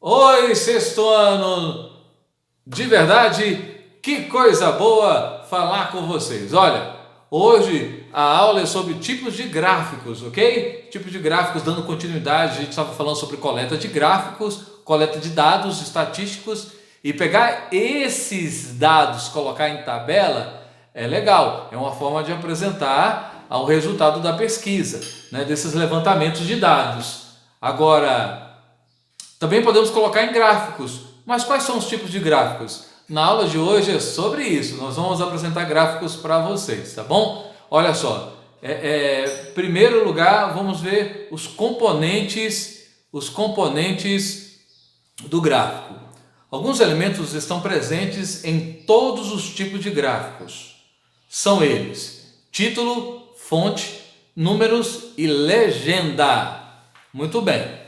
Oi, sexto ano! De verdade, que coisa boa falar com vocês. Olha, hoje a aula é sobre tipos de gráficos, ok? Tipos de gráficos, dando continuidade, a gente estava falando sobre coleta de gráficos, coleta de dados estatísticos, e pegar esses dados, colocar em tabela, é legal, é uma forma de apresentar o resultado da pesquisa, né, desses levantamentos de dados. Agora, também podemos colocar em gráficos. Mas quais são os tipos de gráficos? Na aula de hoje é sobre isso. Nós vamos apresentar gráficos para vocês, tá bom? Olha só. Primeiro lugar, vamos ver os componentes do gráfico. Alguns elementos estão presentes em todos os tipos de gráficos. São eles: título, fonte, números e legenda. Muito bem.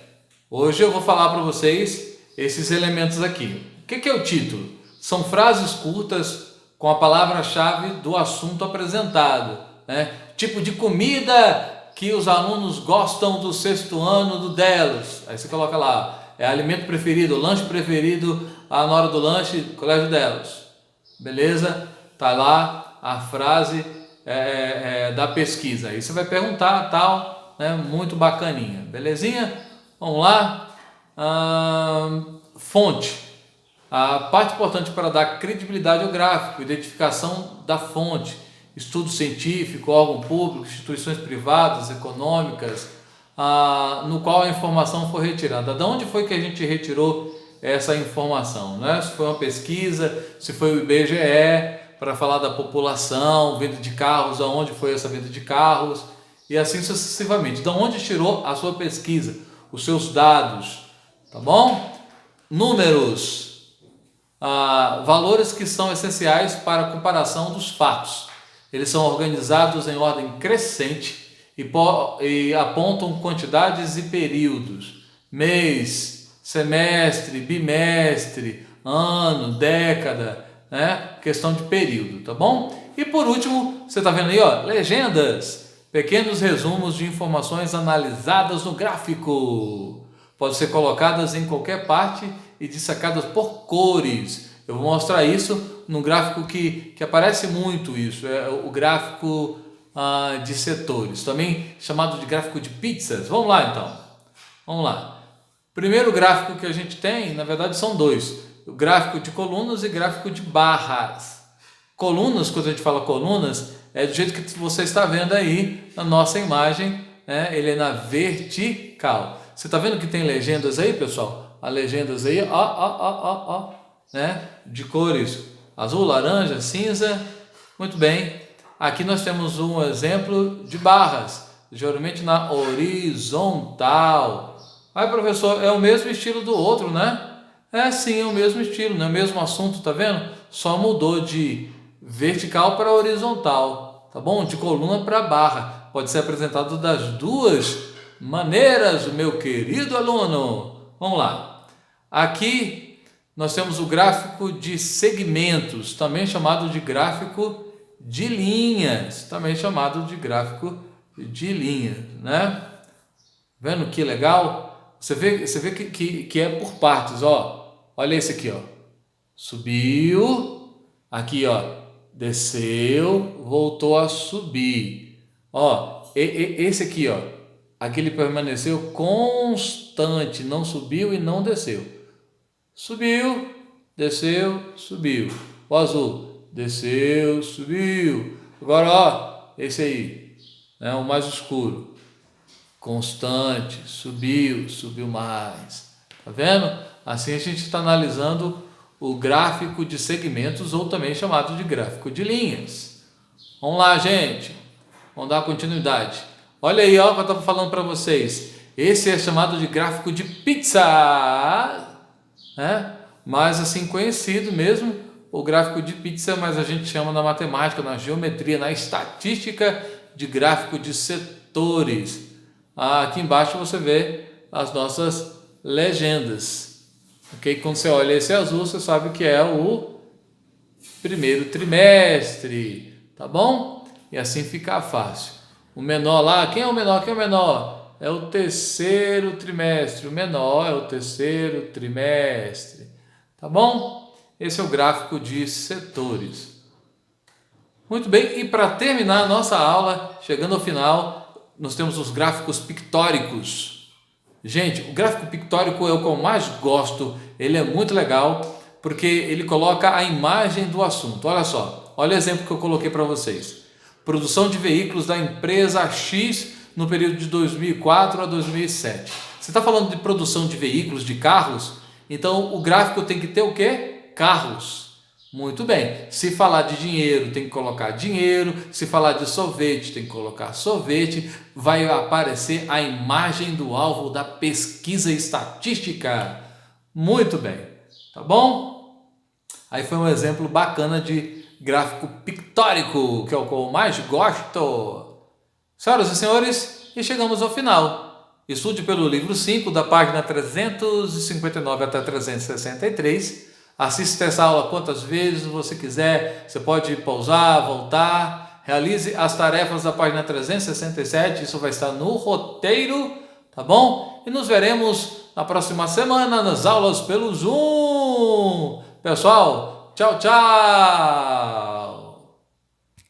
Hoje eu vou falar para vocês esses elementos aqui. O que é o título? São frases curtas com a palavra-chave do assunto apresentado, né? Tipo de comida que os alunos gostam do sexto ano do Delos. Aí você coloca lá, alimento preferido, lanche preferido na hora do lanche, Colégio Delos. Beleza? Tá lá a frase da pesquisa. Aí você vai perguntar, tal, né? Muito bacaninha. Belezinha? Vamos lá. Fonte. A parte importante para dar credibilidade ao gráfico, identificação da fonte, estudo científico, órgão público, instituições privadas, econômicas, no qual a informação foi retirada. De onde foi que a gente retirou essa informação, né? Se foi uma pesquisa, se foi o IBGE, para falar da população, venda de carros, aonde foi essa venda de carros, e assim sucessivamente. De onde tirou a sua pesquisa, os seus dados, tá bom? Números, valores que são essenciais para a comparação dos fatos. Eles são organizados em ordem crescente e apontam quantidades e períodos: mês, semestre, bimestre, ano, década, né? Questão de período, tá bom? E por último, você tá vendo aí, ó, legendas. Pequenos resumos de informações analisadas no gráfico. Podem ser colocadas em qualquer parte e destacadas por cores. Eu vou mostrar isso num gráfico que aparece muito isso. É o gráfico de setores, também chamado de gráfico de pizzas. Vamos lá então. Vamos lá. Primeiro gráfico que a gente tem, na verdade são dois. O gráfico de colunas e gráfico de barras. Colunas, quando a gente fala colunas, é do jeito que você está vendo aí na nossa imagem, né? Ele é na vertical. Você está vendo que tem legendas aí, pessoal? As legendas aí, né? De cores azul, laranja, cinza. Muito bem. Aqui nós temos um exemplo de barras, geralmente na horizontal. Aí, professor, é o mesmo estilo do outro, né? É sim, é o mesmo estilo, né? O mesmo assunto, tá vendo? Só mudou de vertical para horizontal, tá bom? De coluna para barra. Pode ser apresentado das duas maneiras, meu querido aluno. Vamos lá. Aqui nós temos o gráfico de segmentos, também chamado de gráfico de linhas, né? Vendo que legal? Você vê que é por partes, ó. Olha esse aqui, ó. Subiu, aqui, ó. Desceu, voltou a subir. Ó, esse aqui, ó, aqui ele permaneceu constante, não subiu e não desceu. Subiu, desceu, subiu. O azul, desceu, subiu. Agora, ó, esse aí, né, o mais escuro. Constante, subiu, subiu mais. Tá vendo? Assim a gente está analisando o gráfico de segmentos, ou também chamado de gráfico de linhas. Vamos lá, gente. Vamos dar continuidade. Olha aí, ó, o que eu estava falando para vocês. Esse é chamado de gráfico de pizza, né? Mais assim conhecido mesmo, o gráfico de pizza, mas a gente chama na matemática, na geometria, na estatística de gráfico de setores. Aqui embaixo você vê as nossas legendas. Ok? Quando você olha esse azul, você sabe que é o primeiro trimestre, tá bom? E assim fica fácil. O menor lá, quem é o menor? Quem é o menor? é o terceiro trimestre, o menor é o terceiro trimestre, tá bom? Esse é o gráfico de setores. Muito bem, e para terminar a nossa aula, chegando ao final, nós temos os gráficos pictóricos. Gente, o gráfico pictórico é o que eu mais gosto, ele é muito legal, porque ele coloca a imagem do assunto. Olha só, olha o exemplo que eu coloquei para vocês. Produção de veículos da empresa X no período de 2004 a 2007. Você está falando de produção de veículos, de carros? Então o gráfico tem que ter o quê? Carros. Muito bem. Se falar de dinheiro, tem que colocar dinheiro. Se falar de sorvete, tem que colocar sorvete. Vai aparecer a imagem do alvo da pesquisa estatística. Muito bem. Tá bom? Aí foi um exemplo bacana de gráfico pictórico, que é o que eu mais gosto. Senhoras e senhores, e chegamos ao final. Estude pelo livro 5, da página 359 até 363. Assista essa aula quantas vezes você quiser. Você pode pausar, voltar. Realize as tarefas da página 367. Isso vai estar no roteiro, tá bom? E nos veremos na próxima semana nas aulas pelo Zoom. Pessoal, tchau, tchau!